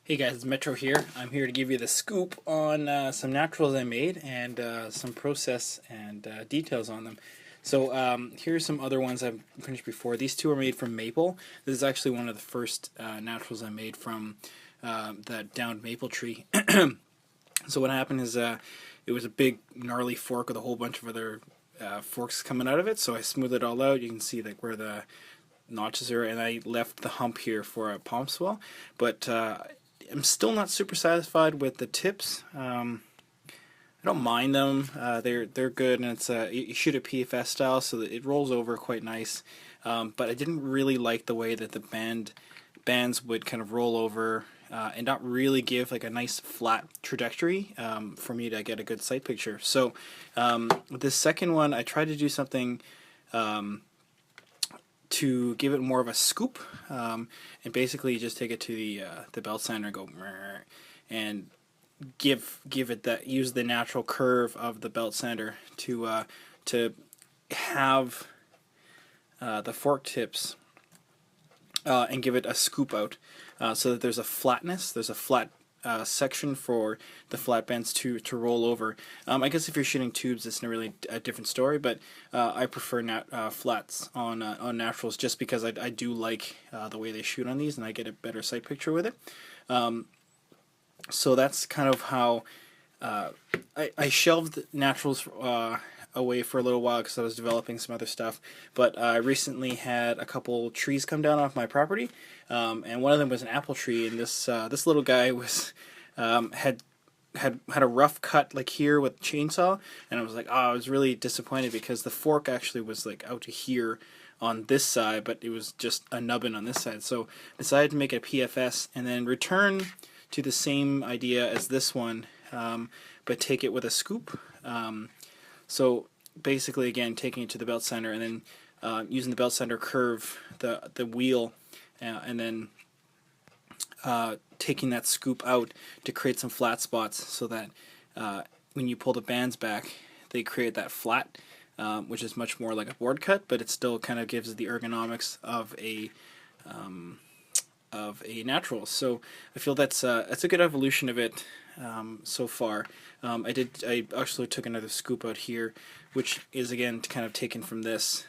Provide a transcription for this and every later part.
Hey guys, it's Metro here. I'm here to give you the scoop on some naturals I made and some process and details on them. So here are some other ones I've finished before. These two are made from maple. This is actually one of the first naturals I made from that downed maple tree. So what happened is it was a big gnarly fork with a whole bunch of other forks coming out of it. So I smoothed it all out. You can see like where the notches are, and I left the hump here for a palm swell. But I'm still not super satisfied with the tips. I don't mind them. They're good, and it's you shoot a PFS style, so that it rolls over quite nice. But I didn't really like the way that the bands would kind of roll over and not really give like a nice flat trajectory for me to get a good sight picture. So with this second one, I tried to do something to give it more of a scoop, and basically just take it to the belt sander and go and give it that, use the natural curve of the belt sander to have the fork tips and give it a scoop out, so that there's a flatness, there's a flat section for the flat bends to roll over. I guess if you're shooting tubes, it's not really a different story, but I prefer flats on naturals just because I do like the way they shoot on these, and I get a better sight picture with it. So that's kind of how I shelved naturals away for a little while because I was developing some other stuff, but I recently had a couple trees come down off my property, and one of them was an apple tree, and this little guy was had a rough cut like here with chainsaw, and I was like, oh, I was really disappointed because the fork actually was like out to here on this side, but it was just a nubbin on this side. So I decided to make it a PFS and then return to the same idea as this one, but take it with a scoop. So basically, again, taking it to the belt sander and then using the belt sander curve the wheel, and then taking that scoop out to create some flat spots, so that when you pull the bands back, they create that flat, which is much more like a board cut, but it still kind of gives the ergonomics of a natural. So I feel that's a good evolution of it so far. I actually took another scoop out here, which is again kind of taken from this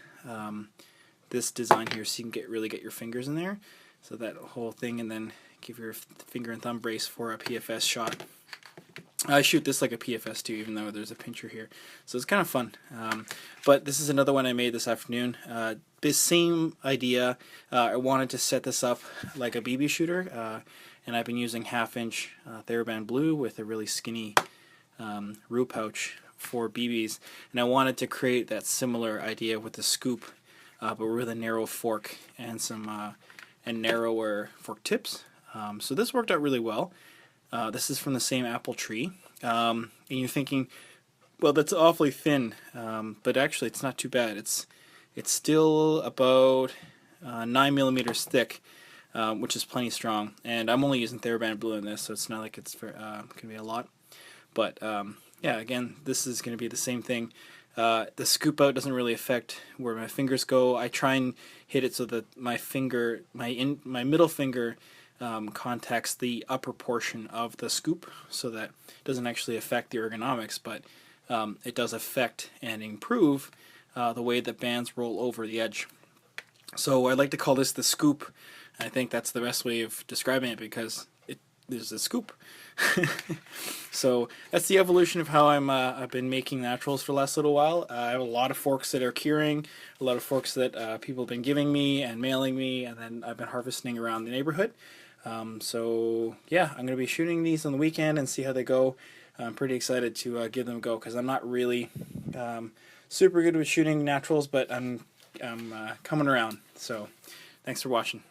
this design here, so you can really get your fingers in there, so that whole thing, and then give your finger and thumb brace for a PFS shot. I shoot this like a PFS too, even though there's a pincher here, so it's kind of fun. But this is another one I made this afternoon. This same idea, I wanted to set this up like a BB shooter, and I've been using 1/2" TheraBand blue with a really skinny root pouch for BBs, and I wanted to create that similar idea with the scoop, but with a narrow fork and some and narrower fork tips. So this worked out really well. This is from the same apple tree, and you're thinking, well, that's awfully thin, but actually it's not too bad. It's still about 9 millimeters thick, which is plenty strong, and I'm only using TheraBand blue in this, so it's not like it's going to be a lot. But yeah, again, this is going to be the same thing. The scoop out doesn't really affect where my fingers go. I try and hit it so that my middle finger contacts the upper portion of the scoop, so that it doesn't actually affect the ergonomics, but it does affect and improve the way that bands roll over the edge. So I like to call this the scoop. I think that's the best way of describing it, because there's a scoop. So that's the evolution of how I've been making naturals for the last little while. I have a lot of forks that are curing, a lot of forks that people have been giving me and mailing me, and then I've been harvesting around the neighborhood. So yeah, I'm going to be shooting these on the weekend and see how they go. I'm pretty excited to give them a go, because I'm not really super good with shooting naturals, but I'm coming around. So thanks for watching.